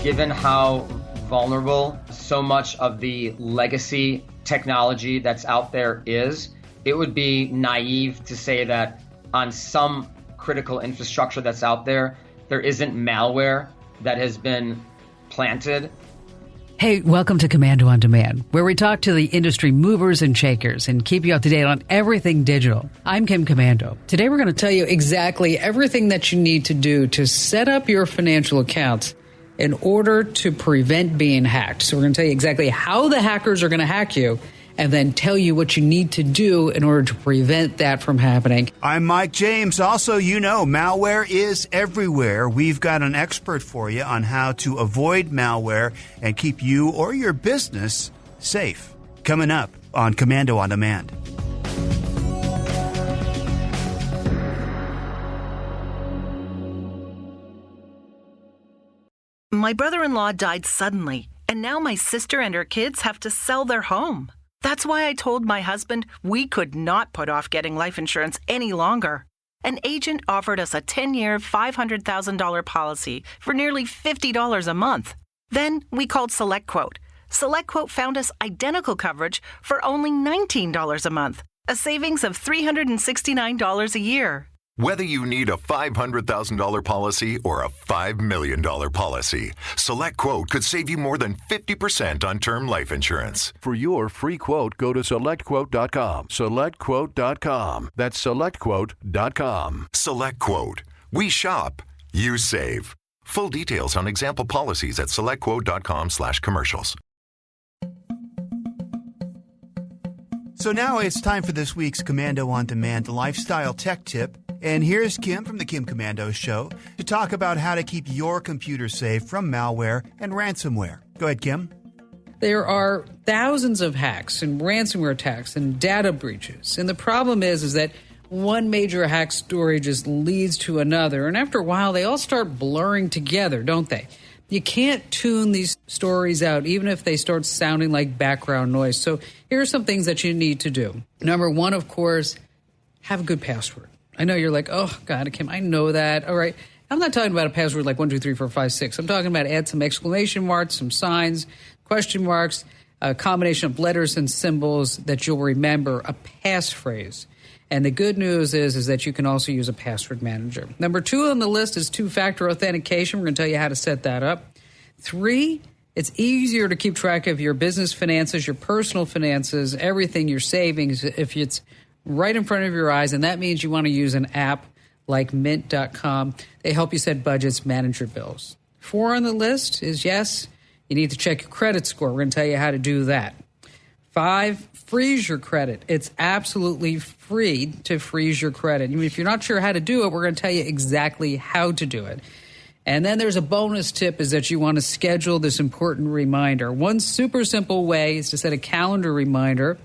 Given how vulnerable so much of the legacy technology that's out there is, it would be naive to say that on some critical infrastructure that's out there, there isn't malware that has been planted. Hey, welcome to Commando on Demand, where we talk to the industry movers and shakers and keep you up to date on everything digital. I'm Kim Commando. Today we're going to tell you exactly everything that you need to do to set up your financial accounts in order to prevent being hacked. So we're going to tell you exactly how the hackers are going to hack you and then tell you what you need to do in order to prevent that from happening. I'm Mike James. Also, you know, malware is everywhere. We've got an expert for you on how to avoid malware and keep you or your business safe. Coming up on Commando on Demand. My brother-in-law died suddenly, and now my sister and her kids have to sell their home. That's why I told my husband we could not put off getting life insurance any longer. An agent offered us a 10-year, $500,000 policy for nearly $50 a month. Then we called SelectQuote. SelectQuote found us identical coverage for only $19 a month, a savings of $369 a year. Whether you need a $500,000 policy or a $5 million policy, SelectQuote could save you more than 50% on term life insurance. For your free quote, go to SelectQuote.com. SelectQuote.com. That's SelectQuote.com. SelectQuote. We shop, you save. Full details on example policies at SelectQuote.com/commercials. So now it's time for this week's Commando on Demand lifestyle tech tip. And here's Kim from the Kim Commando Show to talk about how to keep your computer safe from malware and ransomware. Go ahead, Kim. There are thousands of hacks and ransomware attacks and data breaches. And the problem is that one major hack story just leads to another. And after a while, they all start blurring together, don't they? You can't tune these stories out, even if they start sounding like background noise. So here are some things that you need to do. Number one, of course, have a good password. I know you're like, oh, God, Kim, I know that. All right. I'm not talking about a password like 1, 2, 3, 4, 5, 6. I'm talking about add some exclamation marks, some signs, question marks, a combination of letters and symbols that you'll remember, a passphrase. And the good news is that you can also use a password manager. Number 2 on the list is two-factor authentication. We're going to tell you how to set that up. 3, it's easier to keep track of your business finances, your personal finances, everything, your savings, if it's right in front of your eyes, and that means you want to use an app like Mint.com. They help you set budgets, manage your bills. 4 on the list is, yes, you need to check your credit score. We're going to tell you how to do that. 5, freeze your credit. It's absolutely free to freeze your credit. Even if you're not sure how to do it, we're going to tell you exactly how to do it. And then there's a bonus tip is that you want to schedule this important reminder. One super simple way is to set a calendar reminder.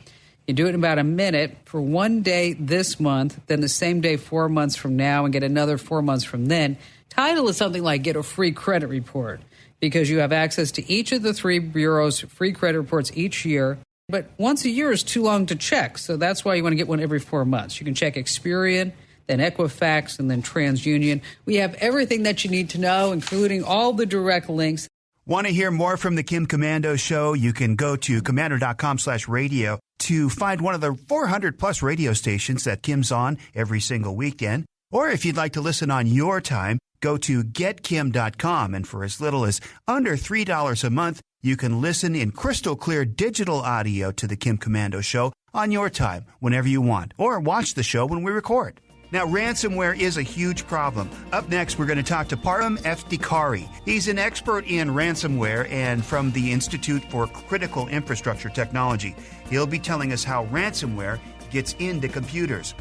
You do it in about a minute for one day this month, then the same day 4 months from now, and get another 4 months from then. Title is something like Get a Free Credit Report, because you have access to each of the 3 bureaus' free credit reports each year. But once a year is too long to check, so that's why you want to get one every 4 months. You can check Experian, then Equifax, and then TransUnion. We have everything that you need to know, including all the direct links. Want to hear more from the Kim Commando Show? You can go to commando.com/radio to find one of the 400-plus radio stations that Kim's on every single weekend. Or if you'd like to listen on your time, go to getkim.com. And for as little as under $3 a month, you can listen in crystal clear digital audio to the Kim Commando Show on your time, whenever you want. Or watch the show when we record. Now, ransomware is a huge problem. Up next, we're going to talk to Param Eftikari. He's an expert in ransomware and from the Institute for Critical Infrastructure Technology. He'll be telling us how ransomware gets into computers.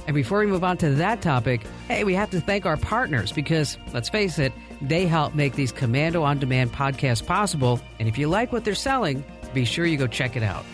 And before we move on to that topic, hey, we have to thank our partners because, let's face it, they help make these Commando On Demand podcasts possible. And if you like what they're selling, be sure you go check it out.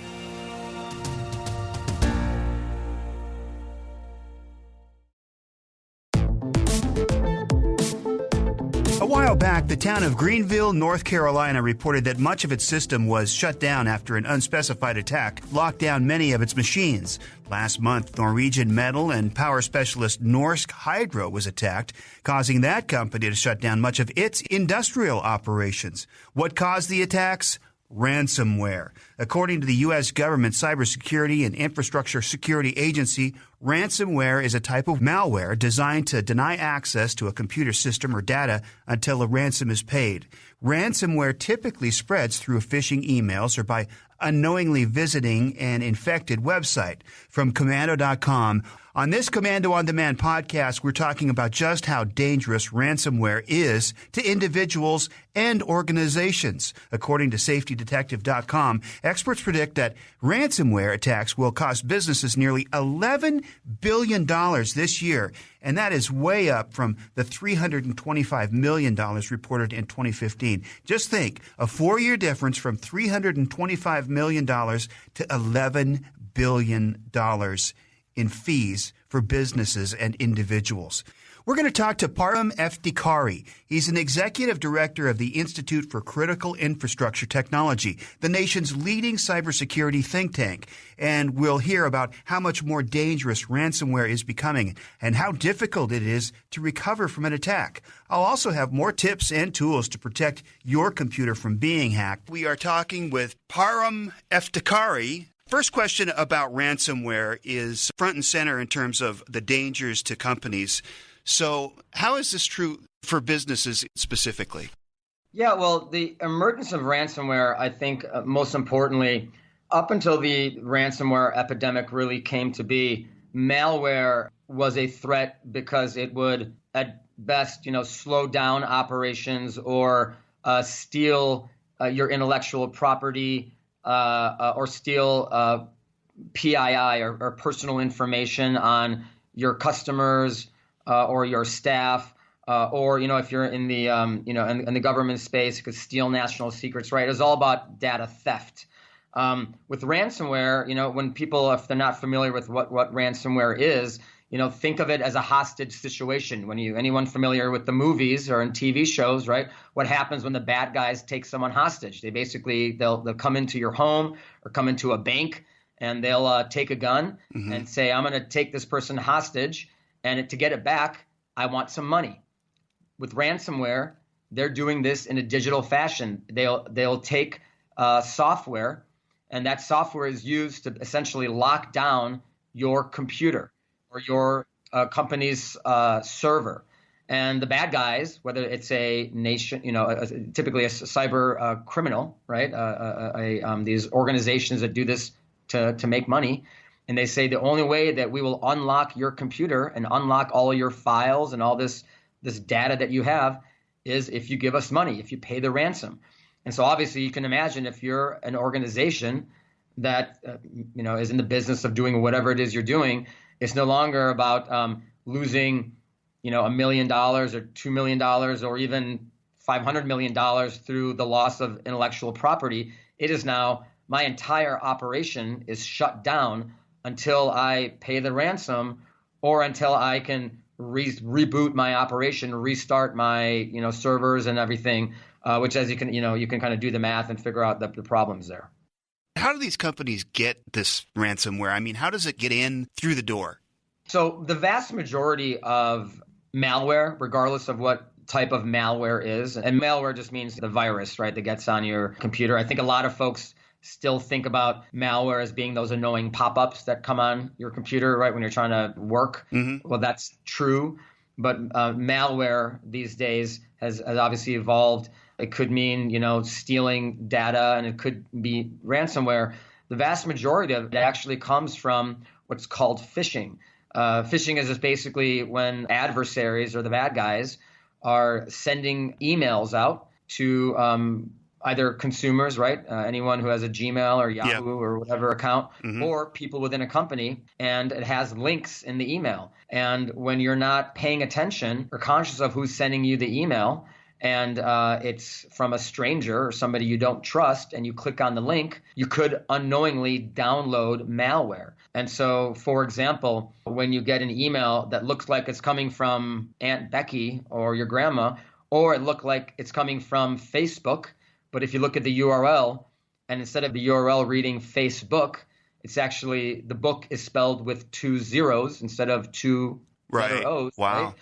while back, the town of Greenville, North Carolina reported that much of its system was shut down after an unspecified attack locked down many of its machines. Last month, Norwegian metal and power specialist Norsk Hydro was attacked, causing that company to shut down much of its industrial operations. What caused the attacks? Ransomware. According to the U.S. government cybersecurity and infrastructure security agency, ransomware is a type of malware designed to deny access to a computer system or data until a ransom is paid. Ransomware typically spreads through phishing emails or by unknowingly visiting an infected website. From Commando.com, on this Commando On Demand podcast, we're talking about just how dangerous ransomware is to individuals and organizations. According to SafetyDetective.com, experts predict that ransomware attacks will cost businesses nearly $11 billion this year, and that is way up from the $325 million reported in 2015. Just think, a 4-year difference from $325 million to $11 billion in fees for businesses and individuals. We're going to talk to Param Eftikari. He's an executive director of the Institute for Critical Infrastructure Technology, the nation's leading cybersecurity think tank. And we'll hear about how much more dangerous ransomware is becoming and how difficult it is to recover from an attack. I'll also have more tips and tools to protect your computer from being hacked. We are talking with Param Eftikari. First question about ransomware is front and center in terms of the dangers to companies. So how is this true for businesses specifically? Yeah, well, the emergence of ransomware, I think, most importantly, up until the ransomware epidemic really came to be, malware was a threat because it would, at best, slow down operations or steal your intellectual property, or steal PII or personal information on your customers or your staff, or if you're in the in the government space, it could steal national secrets. Right? It's all about data theft. With ransomware, when people, if they're not familiar with what ransomware is, think of it as a hostage situation. Anyone familiar with the movies or in TV shows, right? What happens when the bad guys take someone hostage? They'll come into your home or come into a bank and they'll take a gun and say, I'm going to take this person hostage, and to get it back, I want some money. With ransomware, they're doing this in a digital fashion. They'll take software, and that software is used to essentially lock down your computer or your company's server. And the bad guys, whether it's a nation, typically a cyber criminal, right? These organizations that do this to make money. And they say the only way that we will unlock your computer and unlock all your files and all this data that you have is if you give us money, if you pay the ransom. And so obviously you can imagine if you're an organization that is in the business of doing whatever it is you're doing, it's no longer about losing $1 million or $2 million or even $500 million through the loss of intellectual property. It is now my entire operation is shut down until I pay the ransom or until I can reboot my operation, restart my servers and everything, which as you can kind of do the math and figure out the problems there. How do these companies get this ransomware? I mean, how does it get in through the door? So the vast majority of malware, regardless of what type of malware is, and malware just means the virus, right, that gets on your computer. I think a lot of folks still think about malware as being those annoying pop-ups that come on your computer, right, when you're trying to work. Mm-hmm. Well, that's true. But malware these days has obviously evolved. It could mean, stealing data, and it could be ransomware. The vast majority of it actually comes from what's called phishing. Phishing is just basically when adversaries or the bad guys are sending emails out to either consumers, right? Anyone who has a Gmail or Yahoo or whatever account, or people within a company, and it has links in the email. And when you're not paying attention or conscious of who's sending you the email, and it's from a stranger or somebody you don't trust, and you click on the link, you could unknowingly download malware. And so, for example, when you get an email that looks like it's coming from Aunt Becky or your grandma, or it looked like it's coming from Facebook. But if you look at the URL, and instead of the URL reading Facebook, it's actually the book is spelled with 2 zeros instead of 2 letter O's. Wow. Right?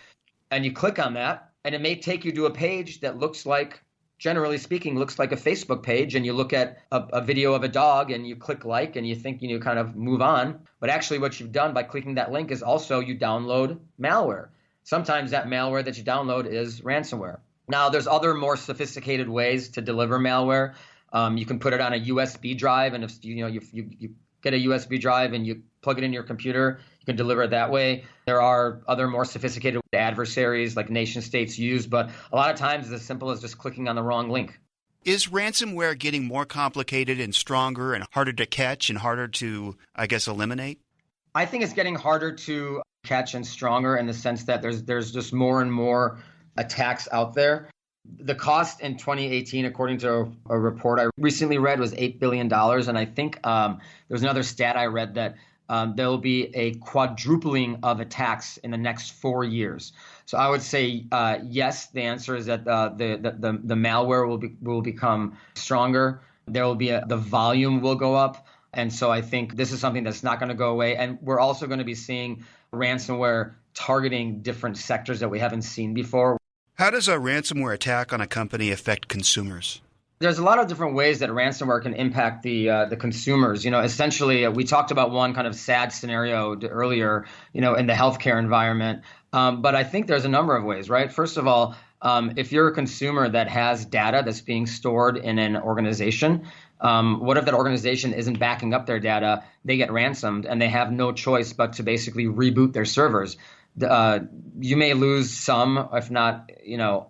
And you click on that, and it may take you to a page that looks like, generally speaking, looks like a Facebook page. And you look at a video of a dog and you click like, and you think you kind of move on. But actually what you've done by clicking that link is also you download malware. Sometimes that malware that you download is ransomware. Now, there's other more sophisticated ways to deliver malware. You can put it on a USB drive, and if you get a USB drive and you plug it in your computer, you can deliver it that way. There are other more sophisticated adversaries like nation states use, but a lot of times it's as simple as just clicking on the wrong link. Is ransomware getting more complicated and stronger and harder to catch and harder to, I guess, eliminate? I think it's getting harder to catch and stronger in the sense that there's just more and more attacks out there. The cost in 2018, according to a report I recently read, was $8 billion. And I think there's another stat I read that there will be a quadrupling of attacks in the next 4 years. So I would say yes. The answer is that the malware will become stronger. There will be the volume will go up. And so I think this is something that's not going to go away. And we're also going to be seeing ransomware targeting different sectors that we haven't seen before. How does a ransomware attack on a company affect consumers? There's a lot of different ways that ransomware can impact the consumers. Essentially, we talked about one kind of sad scenario earlier, in the healthcare environment. But I think there's a number of ways, right? First of all, if you're a consumer that has data that's being stored in an organization, what if that organization isn't backing up their data? They get ransomed and they have no choice but to basically reboot their servers. You may lose some, if not,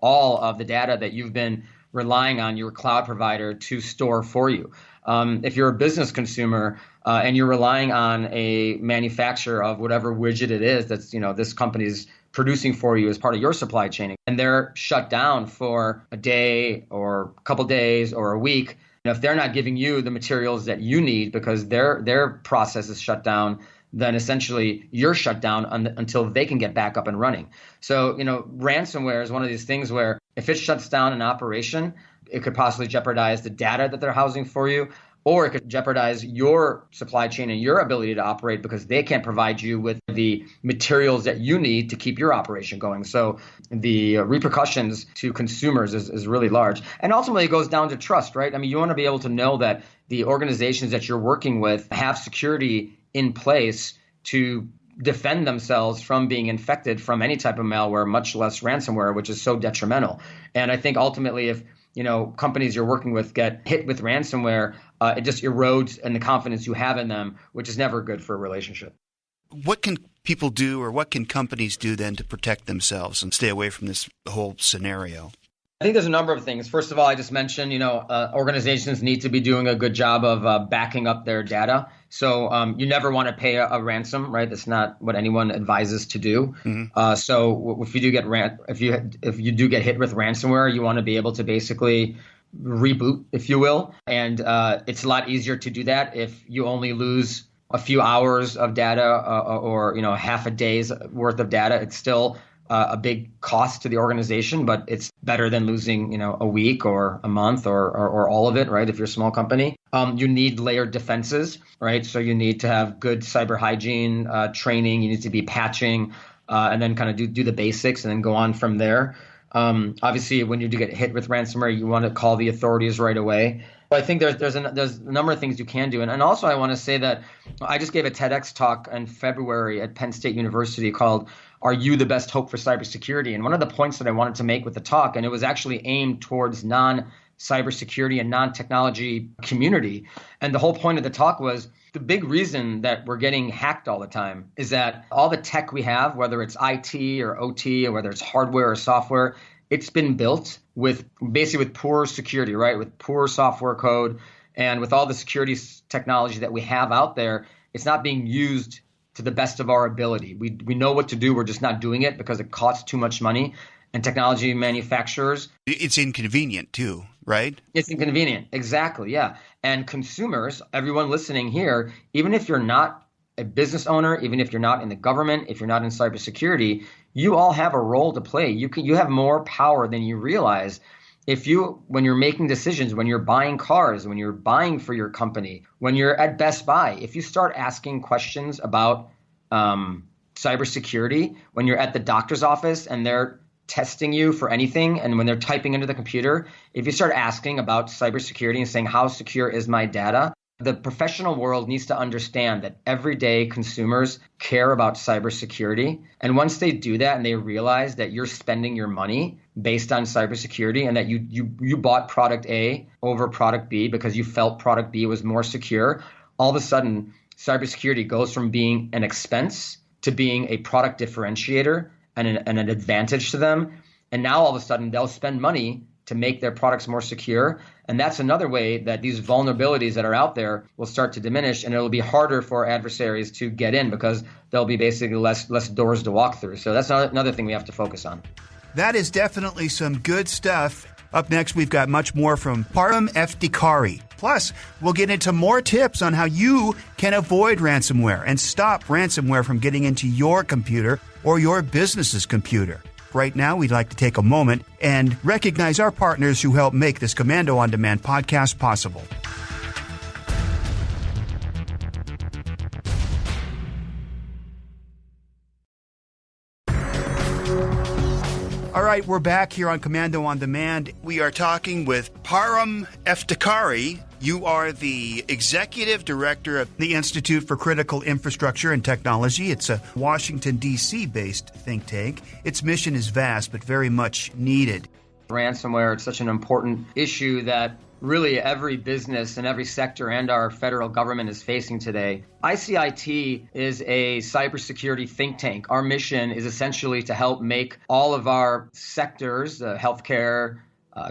all of the data that you've been relying on your cloud provider to store for you. If you're a business consumer and you're relying on a manufacturer of whatever widget it is that's, this company's producing for you as part of your supply chain, and they're shut down for a day or a couple days or a week, if they're not giving you the materials that you need because their process is shut down, then essentially you're shut down until they can get back up and running. So, ransomware is one of these things where if it shuts down an operation, it could possibly jeopardize the data that they're housing for you, or it could jeopardize your supply chain and your ability to operate because they can't provide you with the materials that you need to keep your operation going. So the repercussions to consumers is really large. And ultimately, it goes down to trust, right? I mean, you want to be able to know that the organizations that you're working with have security in place to defend themselves from being infected from any type of malware, much less ransomware, which is so detrimental. And I think ultimately, if companies you're working with get hit with ransomware, it just erodes and the confidence you have in them, which is never good for a relationship. What can people do, or what can companies do then to protect themselves and stay away from this whole scenario? I think there's a number of things. First of all, I just mentioned, organizations need to be doing a good job of backing up their data. So you never want to pay a ransom, right? That's not what anyone advises to do. Mm-hmm. So if you do get if you do get hit with ransomware, you want to be able to basically reboot, if you will. And it's a lot easier to do that if you only lose a few hours of data or half a day's worth of data. It's still a big cost to the organization, but it's better than losing, a week or a month or all of it, right? If you're a small company, you need layered defenses, right? So you need to have good cyber hygiene training. You need to be patching and then kind of do the basics and then go on from there. Obviously, when you do get hit with ransomware, you want to call the authorities right away. But I think there's a number of things you can do. And also I want to say that I just gave a TEDx talk in February at Penn State University called "Are You the Best Hope for Cybersecurity?" And one of the points that I wanted to make with the talk, and it was actually aimed towards non-cybersecurity and non-technology community. And the whole point of the talk was the big reason that we're getting hacked all the time is that all the tech we have, whether it's IT or OT or whether it's hardware or software, it's been built with poor security, right? With poor software code and with all the security technology that we have out there, it's not being used to the best of our ability. We know what to do. We're just not doing it because it costs too much money. And technology manufacturers. It's inconvenient too, right? It's inconvenient. Exactly. Yeah. And consumers, everyone listening here, even if you're not a business owner, even if you're not in the government, if you're not in cybersecurity, you all have a role to play. You have more power than you realize. When you're making decisions, when you're buying cars, when you're buying for your company, when you're at Best Buy, if you start asking questions about cybersecurity, when you're at the doctor's office and they're testing you for anything, and when they're typing into the computer, if you start asking about cybersecurity and saying, how secure is my data? The professional world needs to understand that everyday consumers care about cybersecurity. And once they do that and they realize that you're spending your money based on cybersecurity and that you bought product A over product B because you felt product B was more secure, all of a sudden, cybersecurity goes from being an expense to being a product differentiator and an advantage to them. And now all of a sudden, they'll spend money to make their products more secure. And that's another way that these vulnerabilities that are out there will start to diminish, and it'll be harder for adversaries to get in because there'll be basically less doors to walk through. So that's another thing we have to focus on. That is definitely some good stuff. Up next, we've got much more from Param Eftikari. Plus, we'll get into more tips on how you can avoid ransomware and stop ransomware from getting into your computer or your business's computer. Right now, we'd like to take a moment and recognize our partners who help make this Commando On Demand podcast possible. All right, we're back here on Commando On Demand. We are talking with Param Eftikari. You are the executive director of the Institute for Critical Infrastructure and Technology. It's a Washington, D.C. based think tank. Its mission is vast, but very much needed. Ransomware, it's such an important issue that really every business in every sector and our federal government is facing today. ICIT is a cybersecurity think tank. Our mission is essentially to help make all of our sectors, healthcare,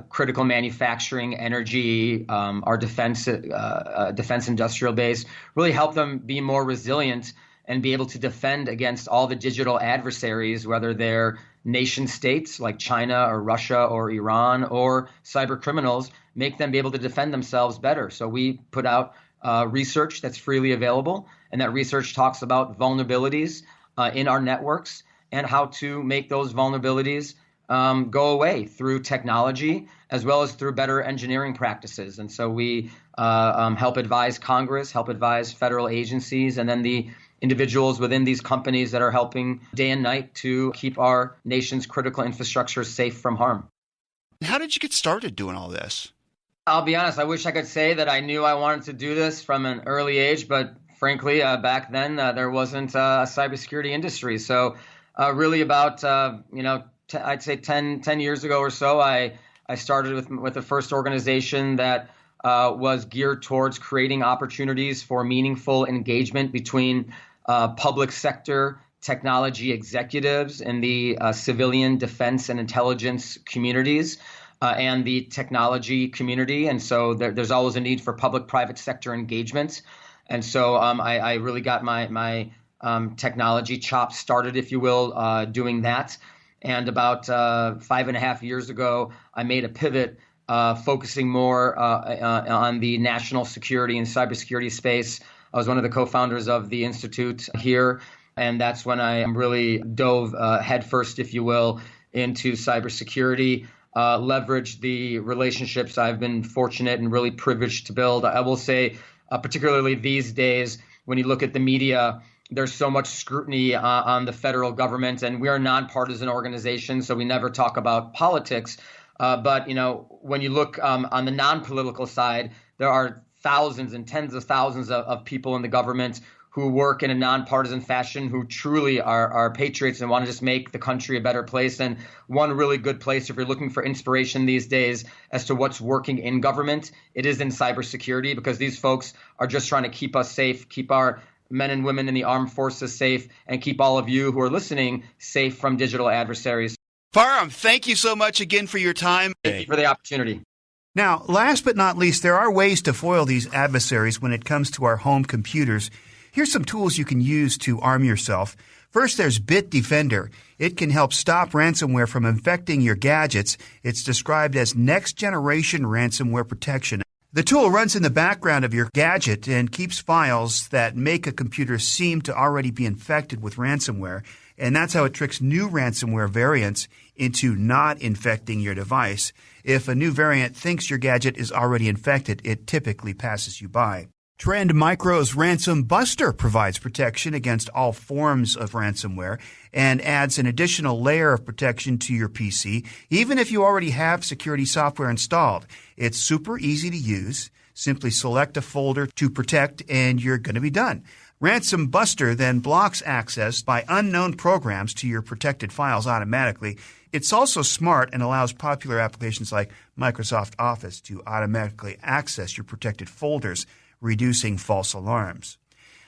critical manufacturing, energy, our defense industrial base, really help them be more resilient and be able to defend against all the digital adversaries, whether they're nation states like China or Russia or Iran, or cyber criminals, make them be able to defend themselves better. So we put out research that's freely available, and that research talks about vulnerabilities in our networks and how to make those vulnerabilities go away through technology as well as through better engineering practices. And so we help advise Congress, help advise federal agencies, and then the individuals within these companies that are helping day and night to keep our nation's critical infrastructure safe from harm. How did you get started doing all this? I'll be honest, I wish I could say that I knew I wanted to do this from an early age, but frankly, back then there wasn't a cybersecurity industry. So really about, I'd say 10 years ago or so, I started with the first organization that was geared towards creating opportunities for meaningful engagement between public sector technology executives in the civilian defense and intelligence communities and the technology community. And so there's always a need for public-private sector engagement. And so I really got my technology chops started, if you will, doing that. And about 5.5 years ago, I made a pivot focusing more on the national security and cybersecurity space. I was one of the co-founders of the Institute here, and that's when I really dove headfirst, if you will, into cybersecurity, leveraged the relationships I've been fortunate and really privileged to build. I will say, particularly these days, when you look at the media, there's so much scrutiny on the federal government, and we are a nonpartisan organization, so we never talk about politics. But, when you look on the non-political side, there are thousands and tens of thousands of people in the government who work in a nonpartisan fashion, who truly are patriots and want to just make the country a better place. And one really good place, if you're looking for inspiration these days as to what's working in government, it is in cybersecurity, because these folks are just trying to keep us safe, keep our men and women in the armed forces safe, and keep all of you who are listening safe from digital adversaries. Param, thank you so much again for your time. Thank you for the opportunity. Now, last but not least, there are ways to foil these adversaries when it comes to our home computers. Here's some tools you can use to arm yourself. First, there's Bitdefender. It can help stop ransomware from infecting your gadgets. It's described as next-generation ransomware protection. The tool runs in the background of your gadget and keeps files that make a computer seem to already be infected with ransomware, and that's how it tricks new ransomware variants into not infecting your device. If a new variant thinks your gadget is already infected, it typically passes you by. Trend Micro's Ransom Buster provides protection against all forms of ransomware and adds an additional layer of protection to your PC, even if you already have security software installed. It's super easy to use. Simply select a folder to protect and you're going to be done. Ransom Buster then blocks access by unknown programs to your protected files automatically. It's also smart and allows popular applications like Microsoft Office to automatically access your protected folders, reducing false alarms.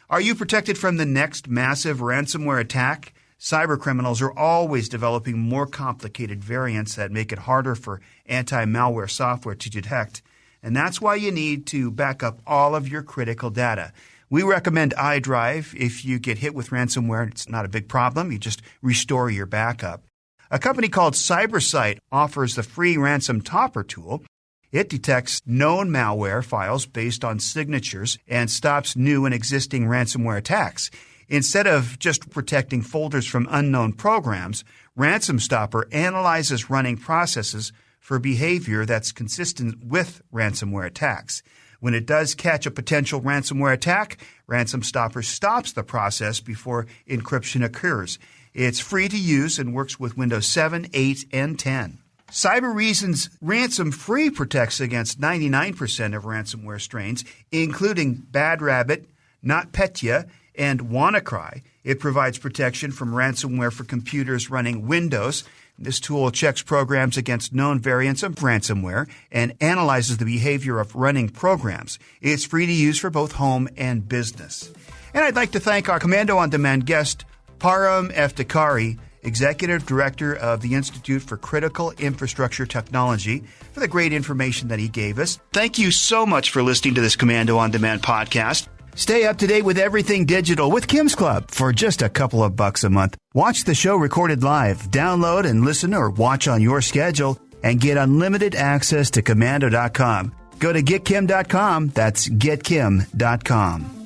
Are you protected from the next massive ransomware attack? Cybercriminals are always developing more complicated variants that make it harder for anti-malware software to detect, and that's why you need to back up all of your critical data. We recommend iDrive. If you get hit with ransomware, it's not a big problem. You just restore your backup. A company called CyberSight offers the free Ransom Topper tool. It detects known malware files based on signatures and stops new and existing ransomware attacks. Instead of just protecting folders from unknown programs, Ransom Stopper analyzes running processes for behavior that's consistent with ransomware attacks. When it does catch a potential ransomware attack, Ransom Stopper stops the process before encryption occurs. It's free to use and works with Windows 7, 8, and 10. Cybereason's Ransom Free protects against 99% of ransomware strains, including Bad Rabbit, NotPetya, and WannaCry. It provides protection from ransomware for computers running Windows. This tool checks programs against known variants of ransomware and analyzes the behavior of running programs. It's free to use for both home and business. And I'd like to thank our Commando On Demand guest, Param Eftekhari, Executive Director of the Institute for Critical Infrastructure Technology, for the great information that he gave us. Thank you so much for listening to this Commando On Demand podcast. Stay up to date with everything digital with Kim's Club for just a couple of bucks a month. Watch the show recorded live, download and listen or watch on your schedule, and get unlimited access to Commando.com. Go to getkim.com. That's getkim.com.